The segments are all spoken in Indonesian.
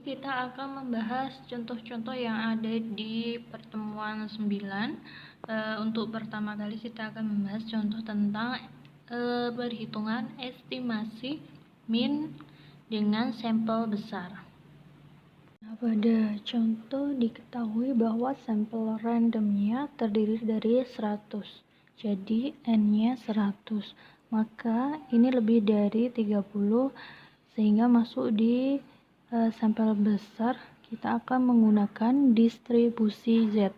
kita akan membahas contoh-contoh yang ada di pertemuan 9. Untuk pertama kali kita akan membahas contoh tentang perhitungan estimasi min dengan sampel besar. Nah, pada contoh diketahui bahwa sampel randomnya terdiri dari 100. Jadi N-nya 100. Maka ini lebih dari 30 sehingga masuk di sampel besar. Kita akan menggunakan distribusi Z.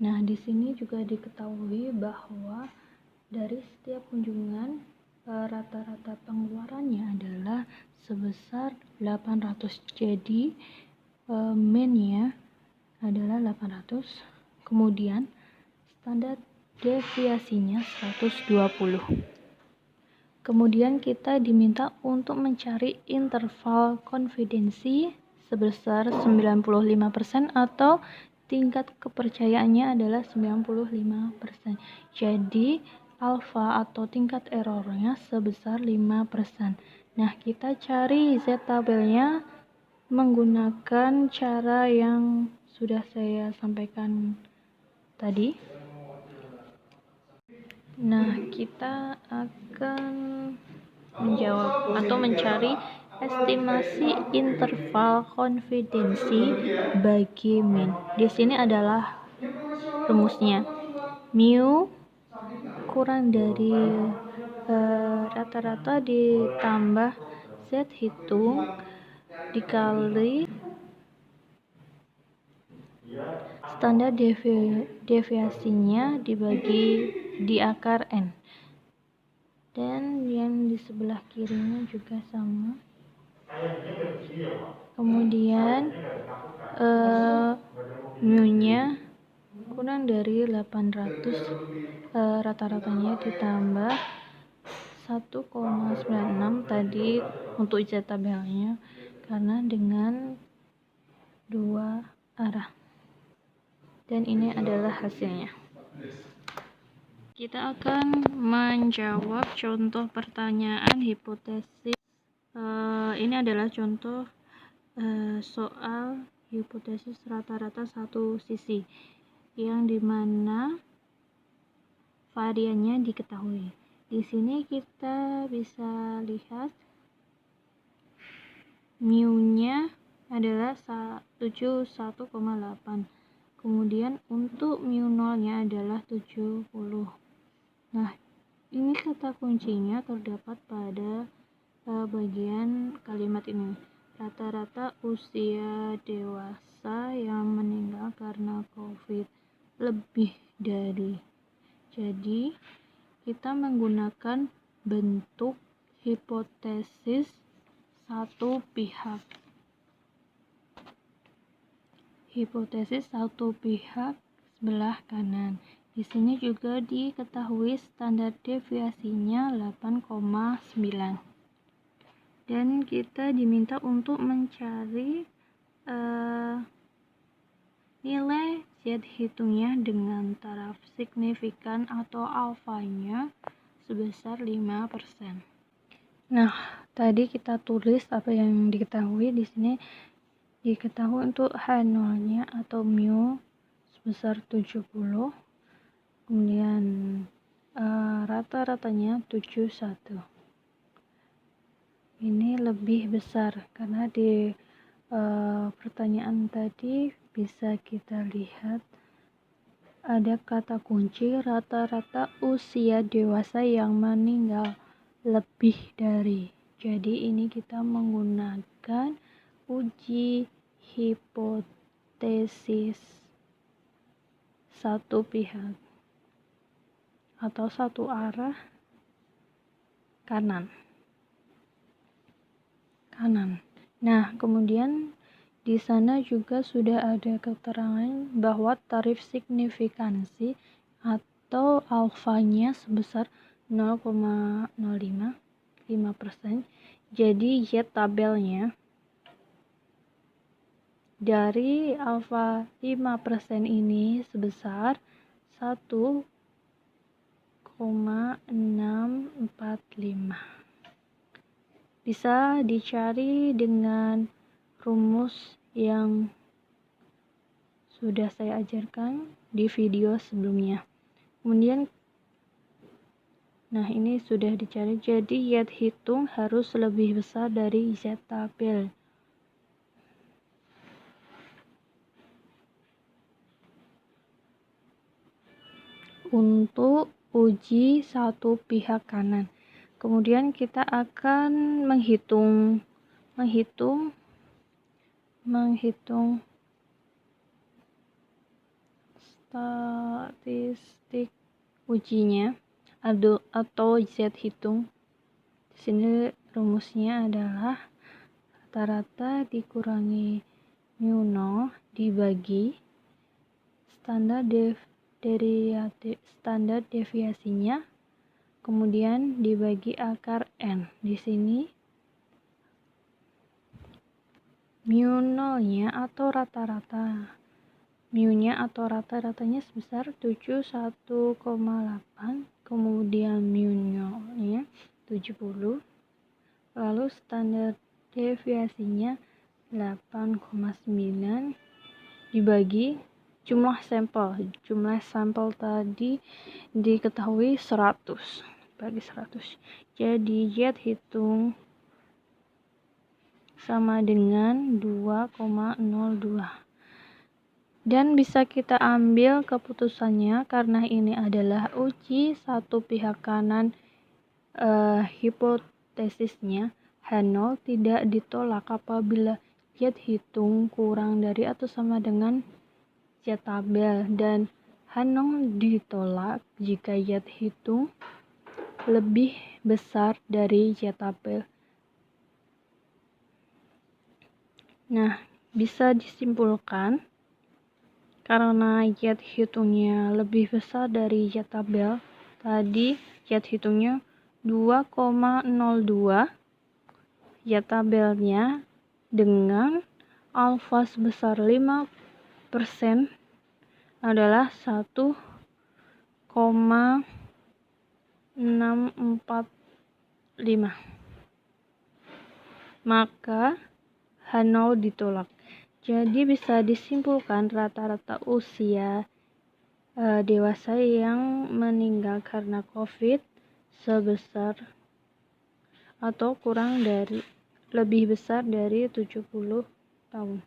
Nah, di sini juga diketahui bahwa dari setiap kunjungan rata-rata pengeluarannya adalah sebesar 800. Jadi min-nya adalah 800. Kemudian standar deviasinya 120. Kemudian kita diminta untuk mencari interval konfidensi sebesar 95% atau tingkat kepercayaannya adalah 95%. Jadi alfa atau tingkat errornya sebesar 5%. Nah, kita cari Z tabelnya menggunakan cara yang sudah saya sampaikan tadi. Nah, kita akan menjawab atau mencari estimasi interval konfidensi bagi min. Di sini adalah rumusnya. Mu kurang dari rata-rata ditambah Z hitung dikali standar deviasinya dibagi di akar N. Dan yang di sebelah kirinya juga sama. Kemudian mu-nya kurang dari 800, rata-ratanya ditambah 1,96 tadi untuk Z tabelnya karena dengan dua arah. Dan ini adalah hasilnya. Kita akan menjawab contoh pertanyaan hipotesis. Ini adalah contoh soal hipotesis rata-rata satu sisi yang dimana variannya diketahui. Di sini kita bisa lihat mu-nya adalah 71,8. Kemudian untuk mu nolnya adalah 70. Nah, ini kata kuncinya terdapat pada bagian kalimat ini. Rata-rata usia dewasa yang meninggal karena COVID lebih dari. Jadi, kita menggunakan bentuk hipotesis satu pihak. Hipotesis satu pihak sebelah kanan. Di sini juga diketahui standar deviasinya 8,9. Dan kita diminta untuk mencari nilai Z hitungnya dengan taraf signifikan atau alfanya sebesar 5%. Nah, tadi kita tulis apa yang diketahui. Di sini diketahui untuk H0-nya atau mu sebesar 70. Kemudian rata-ratanya 71. Ini lebih besar karena di pertanyaan tadi bisa kita lihat ada kata kunci rata-rata usia dewasa yang meninggal lebih dari. Jadi ini kita menggunakan uji hipotesis satu pihak atau satu arah kanan. Nah, kemudian di sana juga sudah ada keterangan bahwa tarif signifikansi atau alfanya sebesar 0,05%. Jadi Z tabelnya dari alfa 5% ini sebesar 1,645. Bisa dicari dengan rumus yang sudah saya ajarkan di video sebelumnya. Kemudian, nah ini sudah dicari, jadi Y hitung harus lebih besar dari Z tabel. Untuk uji satu pihak kanan. Kemudian kita akan menghitung statistik ujinya atau Z hitung. Di sini rumusnya adalah rata-rata dikurangi mu0 dibagi standar deviasinya, kemudian dibagi akar n. Di sini mu0-nya atau rata-rata, mu-nya atau rata-ratanya sebesar 71,8, kemudian mu0-nya 70, lalu standar deviasinya 8,9 dibagi jumlah sampel tadi diketahui 100 bagi 100. Jadi Z hitung sama dengan 2,02. Dan bisa kita ambil keputusannya karena ini adalah uji satu pihak kanan, hipotesisnya H0 tidak ditolak apabila Z hitung kurang dari atau sama dengan Z tabel, dan H0 ditolak jika Z hitung lebih besar dari Z tabel. Nah, bisa disimpulkan karena Z hitungnya lebih besar dari Z tabel, tadi Z hitungnya 2,02, Z tabelnya dengan alfa sebesar 5% adalah 1,645. Maka H0 ditolak. Jadi bisa disimpulkan rata-rata usia dewasa yang meninggal karena COVID sebesar atau kurang dari lebih besar dari 70 tahun.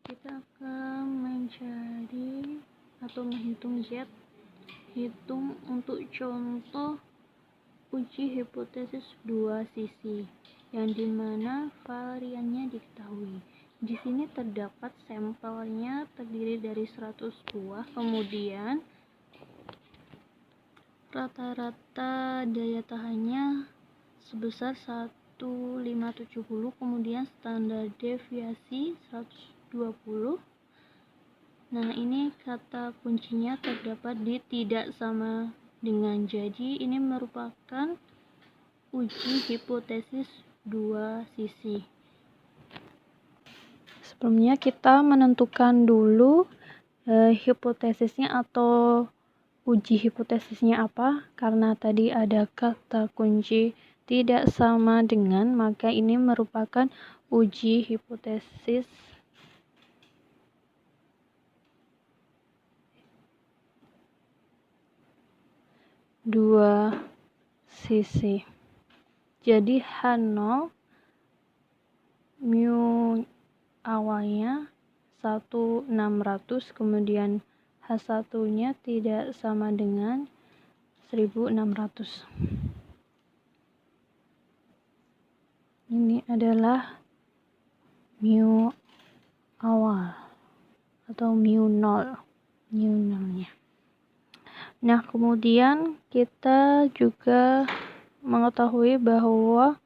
Kita akan mencari atau menghitung Z hitung untuk contoh uji hipotesis dua sisi yang dimana variannya diketahui. Di sini terdapat sampelnya terdiri dari 100 buah, kemudian rata-rata daya tahannya sebesar 1570, kemudian standar deviasi 120. Nah, ini kata kuncinya terdapat di tidak sama dengan. Jadi ini merupakan uji hipotesis dua sisi. Sebelumnya kita menentukan dulu hipotesisnya atau uji hipotesisnya apa. Karena tadi ada kata kunci tidak sama dengan, maka ini merupakan uji hipotesis dua sisi. Jadi H0 mu awalnya 1600, kemudian H1 nya tidak sama dengan 1600. Ini adalah mu awal atau mu0, mu0-nya. Nah, kemudian kita juga mengetahui bahwa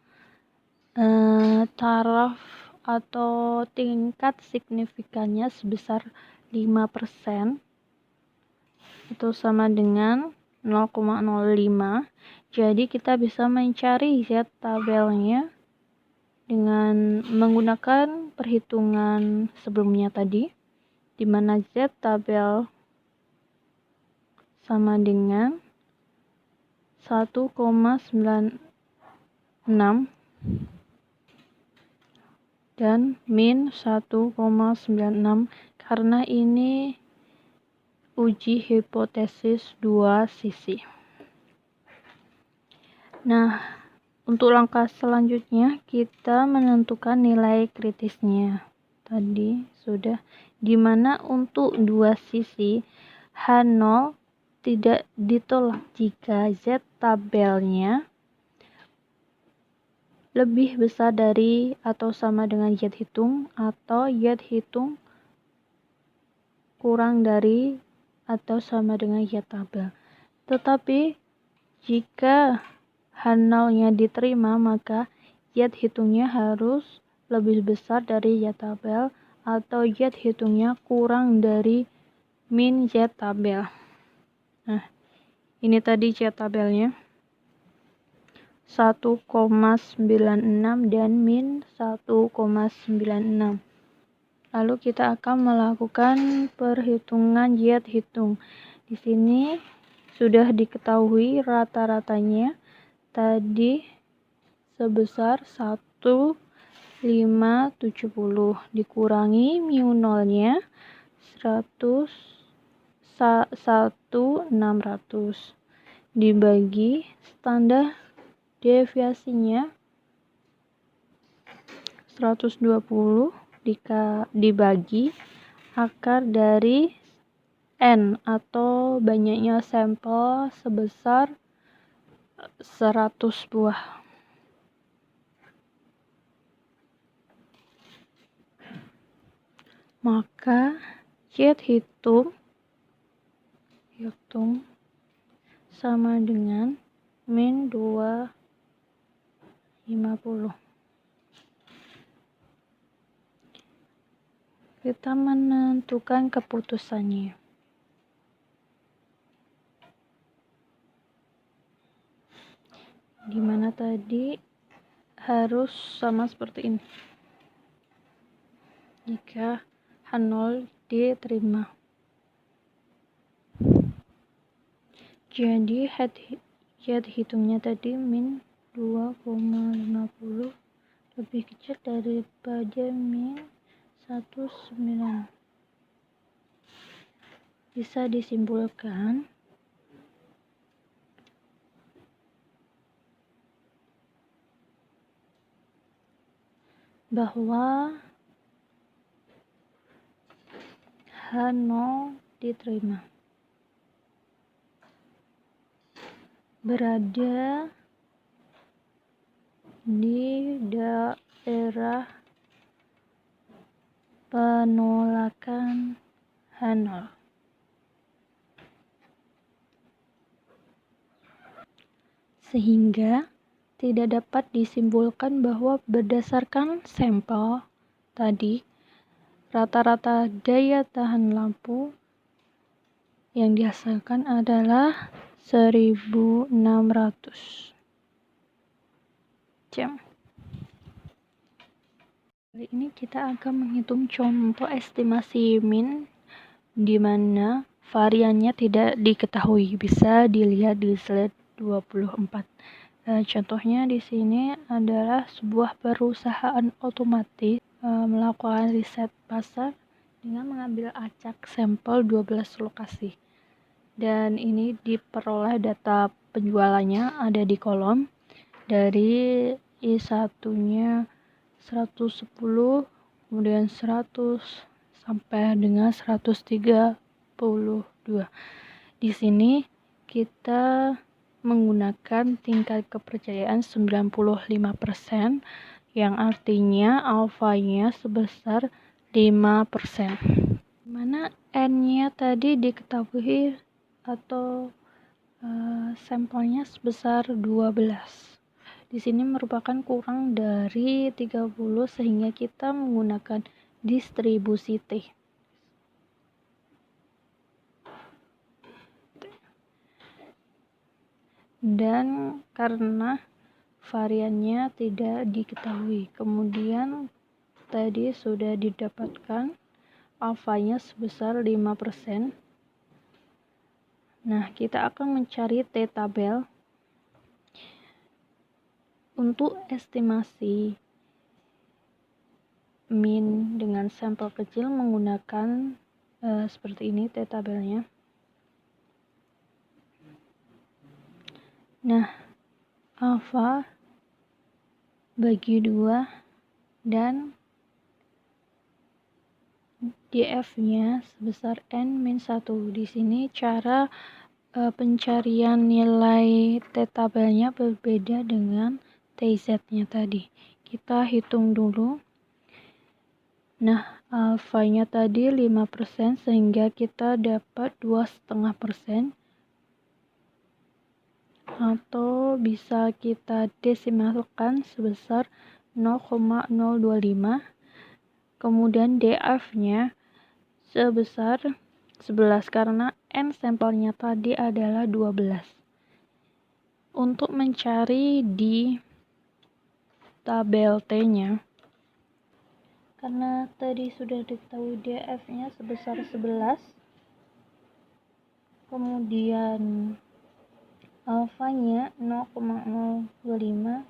taraf atau tingkat signifikannya sebesar 5% itu sama dengan 0,05. Jadi kita bisa mencari Z tabelnya dengan menggunakan perhitungan sebelumnya tadi, di mana Z tabel sama dengan 1,96 dan min 1,96 karena ini uji hipotesis dua sisi. Nah, untuk langkah selanjutnya kita menentukan nilai kritisnya. Tadi sudah, dimana untuk dua sisi H0 tidak ditolak jika Z tabelnya lebih besar dari atau sama dengan Z hitung atau Z hitung kurang dari atau sama dengan Z tabel. Tetapi jika H0-nya diterima, maka Z hitungnya harus lebih besar dari Z tabel atau Z hitungnya kurang dari min Z tabel. Nah, ini tadi Z tabelnya 1,96 dan min 1,96. Lalu kita akan melakukan perhitungan Z hitung. Di sini sudah diketahui rata-ratanya tadi sebesar 1,570 dikurangi mu nolnya 1,600 dibagi standar deviasinya 120 dibagi akar dari N atau banyaknya sampel sebesar 100 buah. Maka Z hitung sama dengan min 250. Kita menentukan keputusannya. Dimana tadi harus sama seperti ini jika H0 diterima. Jadi Z hitungnya tadi min 2,50 lebih kecil daripada min 1,9. Bisa disimpulkan bahwa H0 diterima. Berada di daerah penolakan H0. Sehingga tidak dapat disimpulkan bahwa berdasarkan sampel tadi, rata-rata daya tahan lampu yang dihasilkan adalah 1.600 jam. Kali ini kita akan menghitung contoh estimasi min di mana variannya tidak diketahui. Bisa dilihat di slide 24. Contohnya di sini adalah sebuah perusahaan otomotif melakukan riset pasar dengan mengambil acak sampel 12 lokasi. Dan ini diperoleh data penjualannya ada di kolom dari I1-nya 110, kemudian 100 sampai dengan 132. Di sini kita menggunakan tingkat kepercayaan 95%, yang artinya alfanya sebesar 5%. Mana N-nya tadi diketahui atau sampelnya sebesar 12. Di sini merupakan kurang dari 30 sehingga kita menggunakan distribusi T. Dan karena variannya tidak diketahui, kemudian tadi sudah didapatkan alfanya sebesar 5%. Nah, kita akan mencari T tabel untuk estimasi min dengan sampel kecil menggunakan seperti ini T-tabelnya. Nah, alfa bagi 2 dan df-nya sebesar n-1. Di sini cara pencarian nilai T-tabelnya berbeda dengan TZ-nya tadi. Kita hitung dulu. Nah, alfanya tadi 5%, sehingga kita dapat 2,5%. Atau bisa kita desimalkan sebesar 0,025. Kemudian df-nya sebesar 11 karena n sampelnya tadi adalah 12. Untuk mencari di tabel T-nya, karena tadi sudah diketahui df-nya sebesar 11, kemudian alfanya 0,025,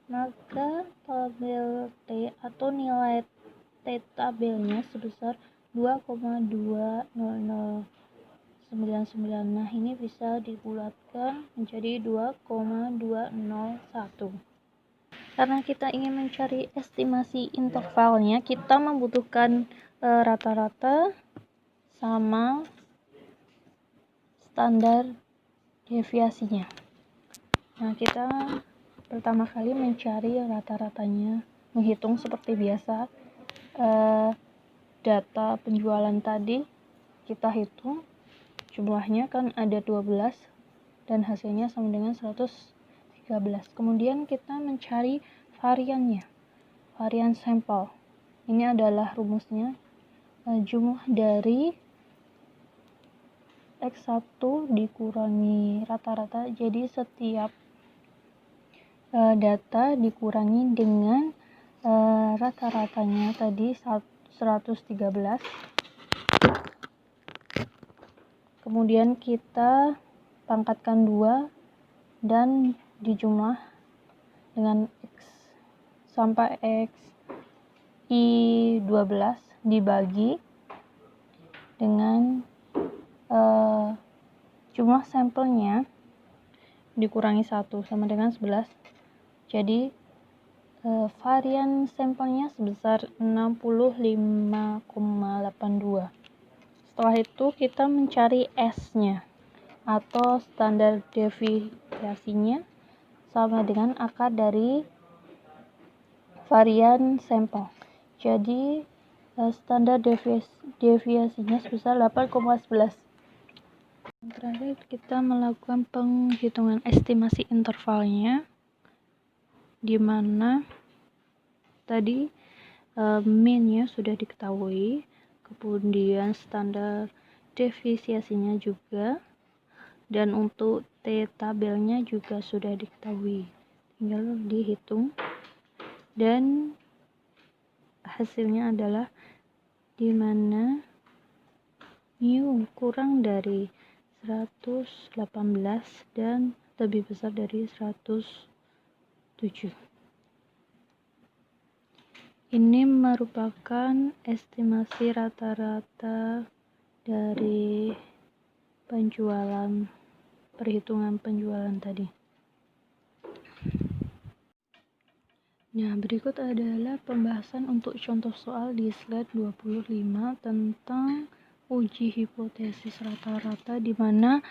maka tabel T atau nilai T tabelnya sebesar 2,20099. Nah, ini bisa dibulatkan menjadi 2,201. Karena kita ingin mencari estimasi intervalnya, kita membutuhkan rata-rata sama standar deviasinya. Nah, kita pertama kali mencari rata-ratanya, menghitung seperti biasa. Data penjualan tadi kita hitung, jumlahnya kan ada 12 dan hasilnya sama dengan 113. Kemudian kita mencari variannya, varian sampel. Ini adalah rumusnya, jumlah dari X1 dikurangi rata-rata, jadi setiap data dikurangi dengan rata-ratanya tadi 113. Kemudian kita pangkatkan 2 dan dijumlah dengan X sampai X I12 dibagi dengan jumlah sampelnya dikurangi 1 sama dengan 11. Jadi varian sampelnya sebesar 65,82. Setelah itu kita mencari S-nya atau standar deviasinya sama dengan akar dari varian sampel. Jadi standar deviasinya sebesar 8,11. Terakhir kita melakukan penghitungan estimasi intervalnya, di mana tadi min-nya sudah diketahui, kemudian standar deviasinya juga, dan untuk T-tabelnya juga sudah diketahui. Tinggal dihitung dan hasilnya adalah di mana mu kurang dari 118 dan lebih besar dari 107. Ini merupakan estimasi rata-rata dari perhitungan penjualan tadi. Nah, berikut adalah pembahasan untuk contoh soal di slide 25 tentang uji hipotesis rata-rata di mana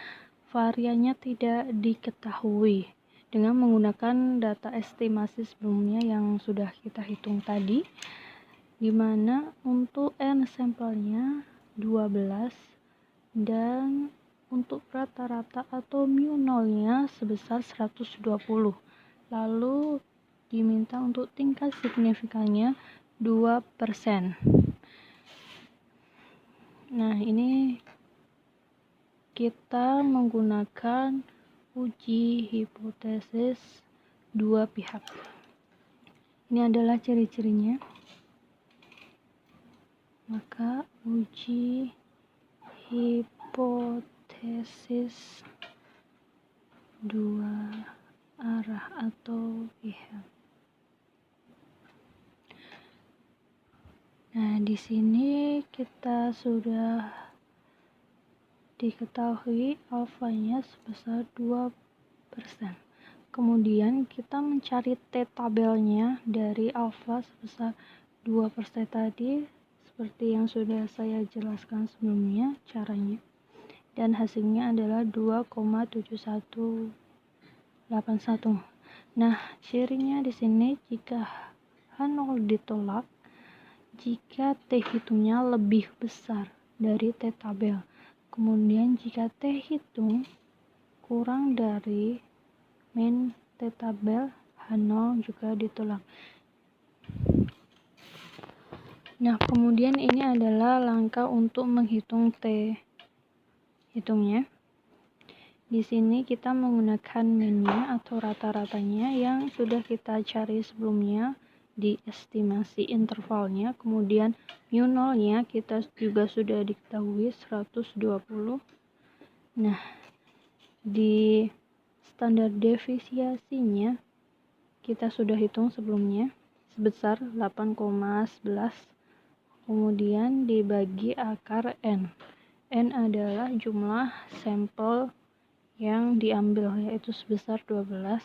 variannya tidak diketahui dengan menggunakan data estimasi sebelumnya yang sudah kita hitung tadi, di mana untuk n sampelnya 12 dan untuk rata-rata atau mu nolnya sebesar 120. Lalu diminta untuk tingkat signifikannya 2%. Nah, ini kita menggunakan uji hipotesis dua pihak. Ini adalah ciri-cirinya. Maka uji hipotesis dua arah atau pihak. Nah, di sini kita sudah diketahui alfanya sebesar 2%. Kemudian kita mencari T tabelnya dari alfa sebesar 2% tadi, seperti yang sudah saya jelaskan sebelumnya caranya. Dan hasilnya adalah 2,7181. Nah, cirinya di sini jika H0 ditolak, jika T hitungnya lebih besar dari T tabel. Kemudian jika T hitung kurang dari min T tabel, H0 juga ditolak. Nah, kemudian ini adalah langkah untuk menghitung T hitungnya. Di sini kita menggunakan minnya atau rata-ratanya yang sudah kita cari sebelumnya di estimasi intervalnya. Kemudian mu nolnya kita juga sudah diketahui 120. Nah, di standar deviasinya kita sudah hitung sebelumnya sebesar 8,11. Kemudian dibagi akar N. N adalah jumlah sampel yang diambil, yaitu sebesar 12.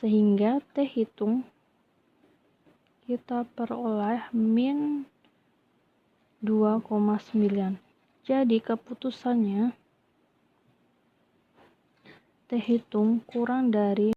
Sehingga T hitung kita peroleh min 2,9. Jadi keputusannya T hitung kurang dari